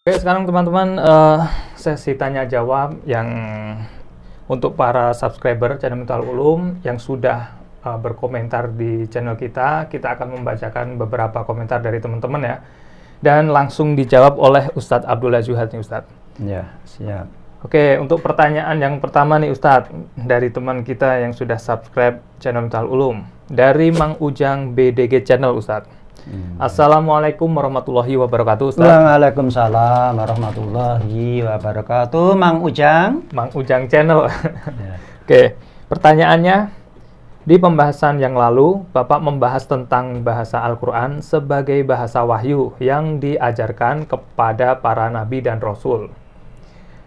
Oke, sekarang teman-teman sesi tanya jawab yang untuk para subscriber channel Miftahul Ulum yang sudah berkomentar di channel kita akan membacakan beberapa komentar dari teman-teman ya, dan langsung dijawab oleh Ustadz Abdullah Zuhad nih Ustadz. Ya, siap. Oke, untuk pertanyaan yang pertama nih Ustadz, dari teman kita yang sudah subscribe channel Miftahul Ulum, dari Mang Ujang BDG Channel Ustadz. Assalamualaikum warahmatullahi wabarakatuh Ustaz. Waalaikumsalam warahmatullahi wabarakatuh. Mang Ujang. Mang Ujang Channel. Ya. Oke, pertanyaannya, di pembahasan yang lalu Bapak membahas tentang bahasa Al-Quran sebagai bahasa wahyu yang diajarkan kepada para nabi dan rasul.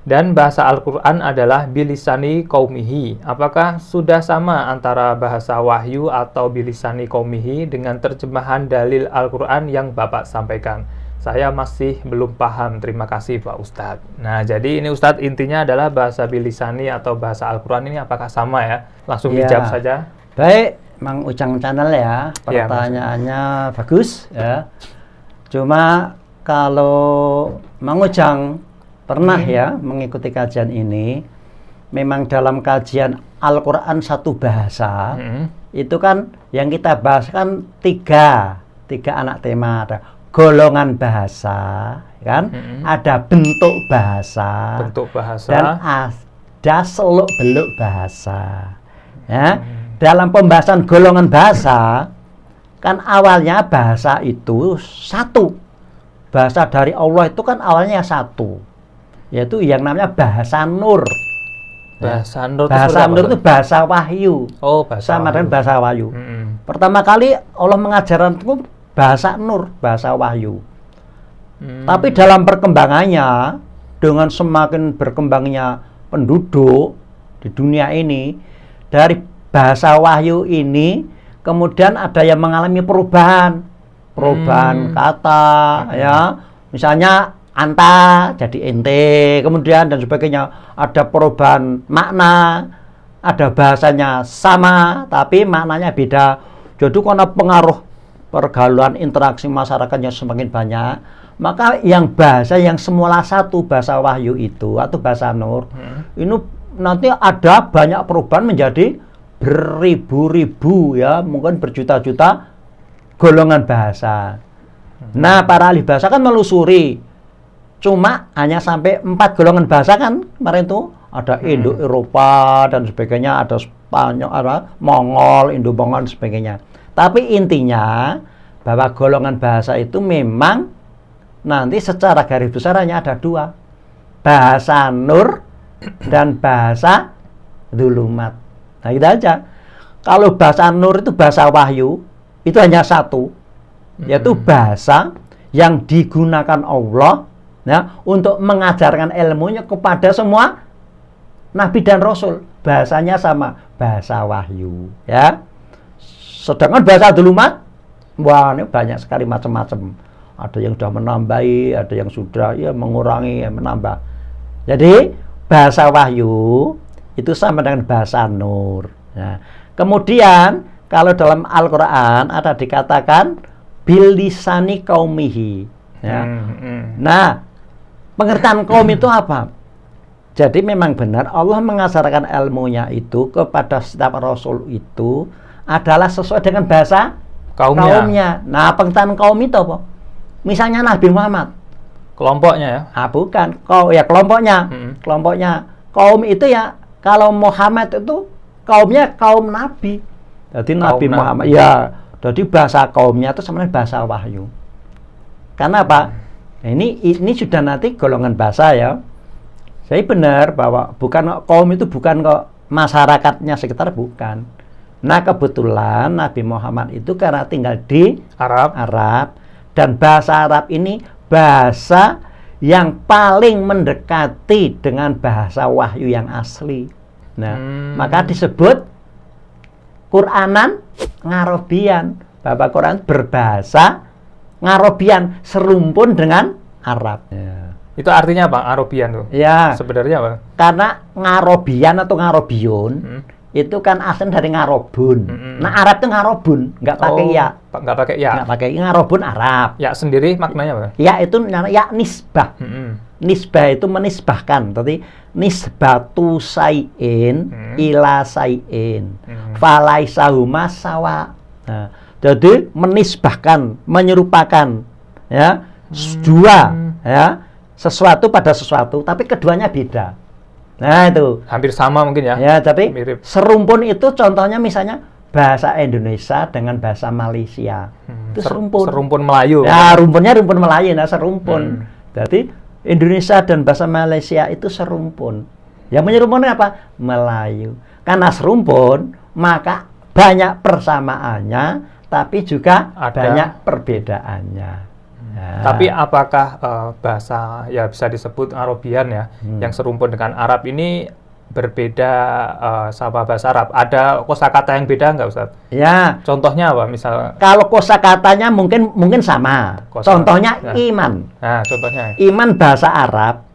Dan bahasa Al-Quran adalah bilisani qaumihi. Apakah sudah sama antara bahasa wahyu atau bilisani qaumihi dengan terjemahan dalil Al-Quran yang Bapak sampaikan? Saya masih belum paham. Terima kasih Pak Ustadz. Nah, jadi ini Ustadz intinya adalah bahasa bilisani atau bahasa Al-Quran ini apakah sama ya? Langsung dijawab saja. Baik, Mang Ujang Channel ya. Pertanyaannya bagus ya. Cuma kalau Mang Ujang pernah ya mengikuti kajian ini, memang dalam kajian Al-Quran satu bahasa, itu kan yang kita bahas kan tiga anak tema. Ada golongan bahasa, kan? Ada bentuk bahasa, dan ada seluk-beluk bahasa. Ya, dalam pembahasan golongan bahasa, kan awalnya bahasa itu satu. Bahasa dari Allah itu kan awalnya satu, yaitu yang namanya bahasa nur. Bahasa nur, bahasa nur itu bahasa wahyu. Oh, bahasa sama dengan bahasa wahyu. Pertama kali Allah mengajarkan itu bahasa nur, bahasa wahyu. Tapi dalam perkembangannya, dengan semakin berkembangnya penduduk di dunia ini, dari bahasa wahyu ini kemudian ada yang mengalami perubahan kata, ya. Misalnya anta jadi ente, kemudian dan sebagainya. Ada perubahan makna, ada bahasanya sama tapi maknanya beda. Jadi karena pengaruh pergaulan interaksi masyarakatnya semakin banyak, maka yang bahasa yang semula satu, bahasa wahyu itu atau bahasa nur, ini nanti ada banyak perubahan menjadi beribu-ribu, ya, mungkin berjuta-juta golongan bahasa. Nah, para ahli bahasa kan melusuri, cuma hanya sampai 4 golongan bahasa kan kemarin itu. Ada Indo-Eropa dan sebagainya, ada Spanyol, ada Mongol, Indo-Mongol dan sebagainya. Tapi intinya bahwa golongan bahasa itu memang nanti secara garis besar hanya ada 2. Bahasa nur dan bahasa dzulumat. Nah, itu aja. Kalau bahasa nur itu bahasa wahyu, itu hanya satu, yaitu bahasa yang digunakan Allah, ya, untuk mengajarkan ilmunya kepada semua nabi dan rasul. Bahasanya sama, bahasa wahyu, ya. Sedangkan bahasa dzulumat, wah, ini banyak sekali macam-macam. Ada yang sudah menambahi, ada yang sudah ya mengurangi, ya, menambah. Jadi bahasa wahyu itu sama dengan bahasa nur. Nah, kemudian kalau dalam Al-Quran ada dikatakan bilisani qaumihi, ya. Nah, pengertian kaum itu apa? Jadi memang benar Allah mengajarkan ilmunya itu kepada setiap rasul itu adalah sesuai dengan bahasa kaumnya. Nah, pengertian kaum itu apa? Misalnya Nabi Muhammad, kelompoknya ya? Bukan, kelompoknya. Kelompoknya kaum itu ya, kalau Muhammad itu kaumnya kaum Nabi. Jadi Nabi Muhammad, ya. Jadi bahasa kaumnya itu sebenarnya bahasa wahyu. Karena apa? Nah, ini sudah nanti golongan bahasa ya. Saya benar bahwa bukan kaum itu bukan kok masyarakatnya sekitar, bukan. Nah, kebetulan Nabi Muhammad itu karena tinggal di Arab, dan bahasa Arab ini bahasa yang paling mendekati dengan bahasa wahyu yang asli. Nah, maka disebut Quranan Ngarobian. Bahwa Quran berbahasa Ngarobian, serumpun dengan Arab. Ya. Itu artinya apa, Ngarobian tuh? Ya. Sebenarnya apa? Karena Ngarobian atau Ngarobiun itu kan asal dari ngarobun. Nah, Arab itu ngarobun, nggak pakai ya. Nggak pakai ya. Nggak pakai ngarobun Arab. Ya sendiri maknanya apa? Ya itu ya nisbah. Nisbah itu menisbahkan. Tapi nisbatu sayin ila sayin. Falaisahuma sawa. Nah, jadi menisbahkan, menyerupakan ya dua ya sesuatu pada sesuatu, tapi keduanya beda. Nah itu hampir sama mungkin ya. Ya, tapi mirip. serumpun itu contohnya misalnya bahasa Indonesia dengan bahasa Malaysia. Itu serumpun. Serumpun Melayu. Ya, rumpunnya rumpun Melayu, nah serumpun. Jadi Indonesia dan bahasa Malaysia itu serumpun. Yang menyerumpun apa? Melayu. Karena serumpun, maka banyak persamaannya, tapi juga banyak perbedaannya. Nah. Tapi apakah bahasa ya bisa disebut Arabian ya, yang serumpun dengan Arab ini berbeda sama bahasa Arab? Ada kosakata yang beda nggak, Ustaz? Ya. Contohnya apa? Misal kalau kosakatanya mungkin sama. Contohnya ya. Iman. Nah, contohnya. Iman bahasa Arab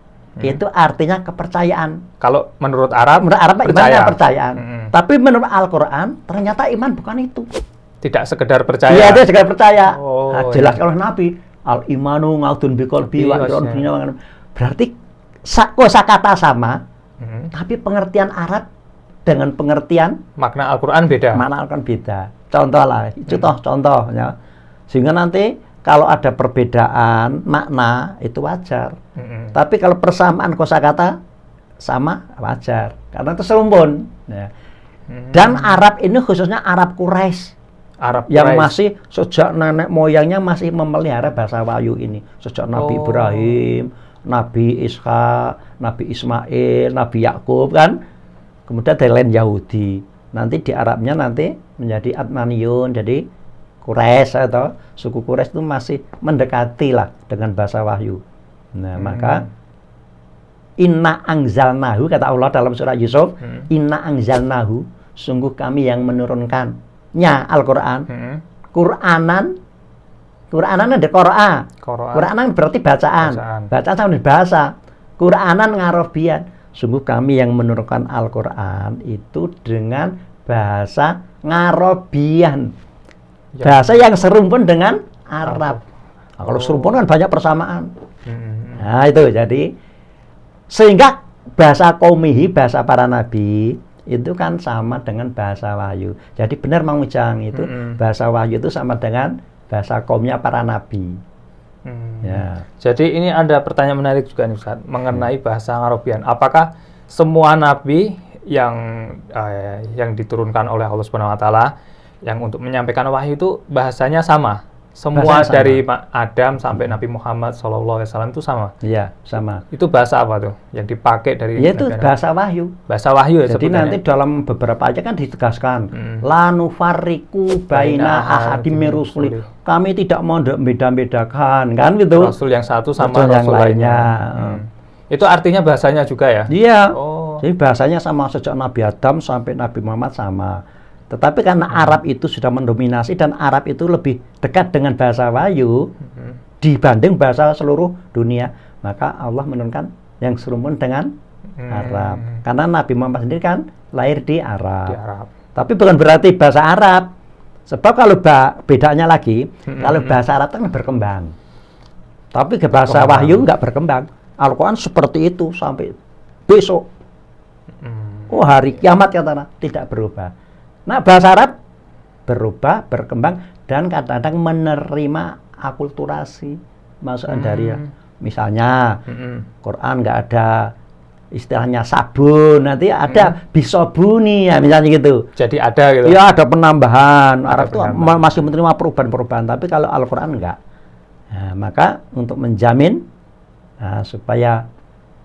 itu artinya kepercayaan. Kalau menurut Arab iman kepercayaan. Tapi menurut Al-Qur'an ternyata iman bukan itu. Tidak sekedar percaya. Iya, dia sekedar percaya. Oh, jelas oleh Nabi. Al-imanu ngaudun biqalbi wa berarti kosakata sama, tapi pengertian Arab dengan pengertian makna Al-Qur'an beda. Makna Al-Qur'an beda. Contoh lah, contoh ya. Sehingga nanti kalau ada perbedaan makna itu wajar. Tapi kalau persamaan kosakata sama wajar, karena itu serumpun. Ya. Dan Arab ini khususnya Arab Quraisy. Yang masih sejak nenek moyangnya masih memelihara bahasa Wahyu ini. Sejak Nabi Ibrahim, Nabi Ishak, Nabi Ismail, Nabi Yakub kan. Kemudian dari lain Yahudi. Nanti di Arabnya nanti menjadi Adnaniyun, jadi Quraisy atau suku Quraisy itu masih mendekati lah dengan bahasa Wahyu. Nah, maka inna anzalnahu, kata Allah dalam surah Yusuf, inna anzalnahu, sungguh kami yang menurunkan Al-Qur'an. Qur'anan ada Qur'anan berarti bacaan sama bahasa. Qur'anan ngarobian. Sungguh kami yang menurunkan Al-Qur'an itu dengan bahasa ngarobian. Bahasa yang serumpun dengan Arab. Nah, kalau serumpun kan banyak persamaan. Nah, itu jadi sehingga bahasa qaumihi, bahasa para nabi itu kan sama dengan bahasa Wahyu. Jadi benar Mang Ujang itu bahasa Wahyu itu sama dengan bahasa kaumnya para nabi. Ya. Jadi ini ada pertanyaan menarik juga nih Ustaz mengenai bahasa Arabian. Apakah semua nabi yang diturunkan oleh Allah Subhanahu wa taala yang untuk menyampaikan wahyu itu bahasanya sama? Semua bahasa dari Adam sampai Nabi Muhammad SAW itu sama? Iya, sama. Itu bahasa apa tuh yang dipakai dari? Ya itu bahasa Wahyu. Bahasa Wahyu ya. Jadi nanti dalam beberapa ayat kan ditegaskan, la nufarriqu baina ahadim min rusuli. Kami tidak mau membeda-bedakan, kan gitu. Rasul yang satu sama Rasul yang lainnya. Itu artinya bahasanya juga ya? Iya. Jadi bahasanya sama sejak Nabi Adam sampai Nabi Muhammad sama. Tetapi karena Arab itu sudah mendominasi dan Arab itu lebih dekat dengan bahasa Wahyu dibanding bahasa seluruh dunia, maka Allah menurunkan yang serumpun dengan Arab. Karena Nabi Muhammad sendiri kan lahir di Arab. Tapi bukan berarti bahasa Arab. Sebab kalau bedanya lagi, kalau bahasa Arab kan berkembang. Tapi ke bahasa Wahyu nggak berkembang. Al-Quran seperti itu sampai besok. Hari kiamat katanya tidak berubah. Nah, bahasa Arab berubah, berkembang, dan kadang-kadang menerima akulturasi masukan dari misalnya Quran nggak ada istilahnya sabun, nanti ada bisobuni ya misalnya gitu. Jadi ada gitu. Ya ada penambahan. Arab itu masih menerima perubahan-perubahan, tapi kalau Al-Quran enggak. Nah, maka untuk menjamin supaya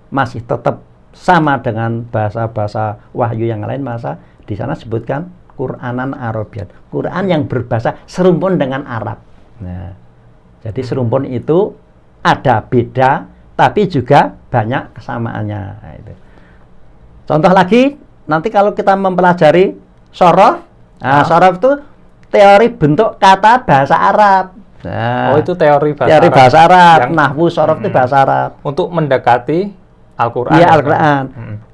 masih tetap sama dengan bahasa-bahasa wahyu yang lain, masa di sana sebutkan Qur'anan Arabian, Quran yang berbahasa serumpun dengan Arab. Nah, jadi serumpun itu ada beda, tapi juga banyak kesamaannya. Nah, itu. Contoh lagi, nanti kalau kita mempelajari sorof, sorof itu teori bentuk kata bahasa Arab. Nah, itu teori bahasa Arab. Nahwu sorof itu bahasa Arab. Untuk mendekati Al-Quran. Iya, Al-Quran.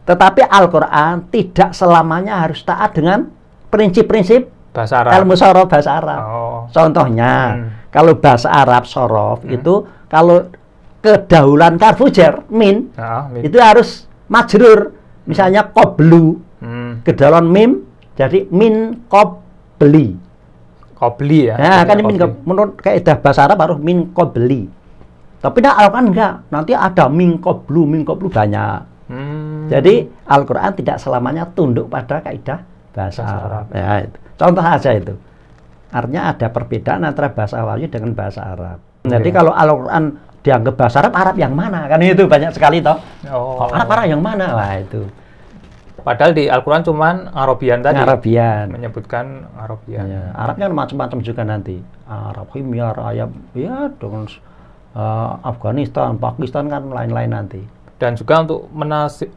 Tetapi Al-Quran tidak selamanya harus taat dengan prinsip-prinsip Bahasa Arab. ilmu sorof bahasa Arab. Oh. Contohnya, kalau bahasa Arab sorof itu kalau kedahuluan karfujer min itu harus majrur. Misalnya qoblu, kedahuluan mim jadi min qobli. Qobli ya. Nah, kan menurut kaidah bahasa Arab harus min qobli. Tapi Al-Quran enggak, nanti ada min qoblu banyak. Jadi Al-Quran tidak selamanya tunduk pada kaidah bahasa Arab. Ya, itu. Contoh aja itu. Artinya ada perbedaan antara bahasa wahyu dengan bahasa Arab. Jadi kalau Al-Quran dianggap bahasa Arab yang mana? Kan itu banyak sekali toh. Oh. Arab yang mana? Wah itu. Padahal di Al-Quran cuman Arabian tadi. Arabian. Menyebutkan Arabian. Ya, Arabnya macam-macam juga nanti. Arab, Himyar, Arab, ya dengan Afghanistan, Pakistan kan lain-lain nanti. Dan juga untuk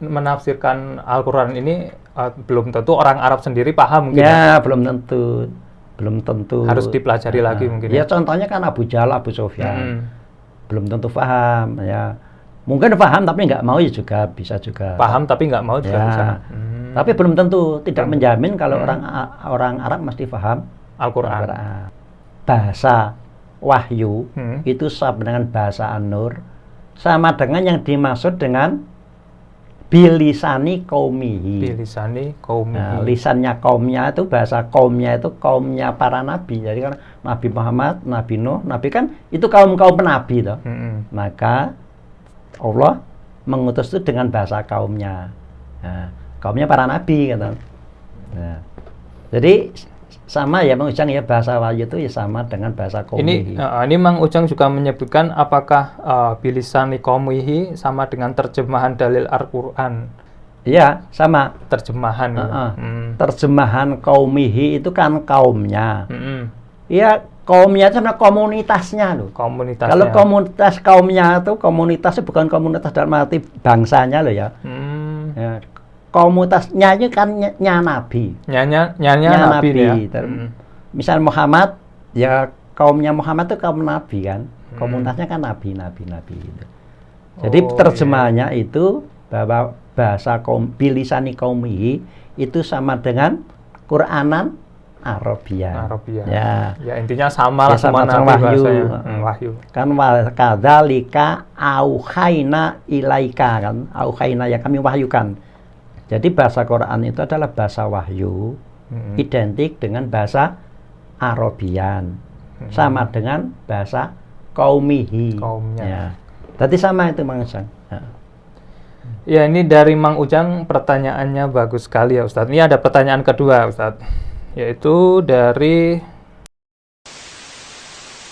menafsirkan Al-Quran ini belum tentu orang Arab sendiri paham mungkin. Ya, belum tentu. Harus dipelajari lagi mungkin. Ya, contohnya kan Abu Jahal, Abu Sufyan. Belum tentu paham, ya. Mungkin paham tapi nggak mau ya juga bisa juga. Paham tapi nggak mau juga bisa. Tapi belum tentu, tidak menjamin kalau orang Arab mesti paham Al-Quran. Bahasa wahyu itu sama dengan bahasa An-Nur, sama dengan yang dimaksud dengan bilisani qaumihi. Bilisani qaumihi. Nah, lisannya kaumnya itu, bahasa kaumnya itu kaumnya para nabi. Jadi kan Nabi Muhammad, Nabi Nuh, Nabi kan itu kaum-kaum penabi toh. Maka Allah mengutus itu dengan bahasa kaumnya. Nah, kaumnya para nabi gitu. Nah, jadi sama ya Mang Ujang ya, bahasa wahyu itu ya sama dengan bahasa qaumihi. Ini Mang Ujang juga menyebutkan apakah bilisani qaumihi sama dengan terjemahan dalil Al-Quran? Iya, sama. Terjemahan. Terjemahan qaumihi itu kan kaumnya. Iya, kaumnya itu sebenarnya komunitasnya loh. Komunitasnya. Kalau komunitas kaumnya itu komunitasnya bukan komunitas dalam arti bangsanya loh ya. Ya, komunitasnya itu kan Nabi. Nyanya Nabi ya. Misal Muhammad, ya kaumnya Muhammad itu kaum Nabi kan. Komunitasnya kan Nabi gitu. Jadi terjemahannya itu bahwa bahasa bilisani qaumihi itu sama dengan Quranan Arabian. Ya intinya sama lah, sama wahyu. Kan kadzalika auhayna ilaika kan. Auhayna ya kami wahyukan. Jadi bahasa Quran itu adalah bahasa wahyu, identik dengan bahasa Arabian, sama dengan bahasa qaumihi. Ya. Jadi sama itu Mang Ujang. Ya, ini dari Mang Ujang pertanyaannya bagus sekali ya Ustadz. Ini ada pertanyaan kedua Ustadz, yaitu dari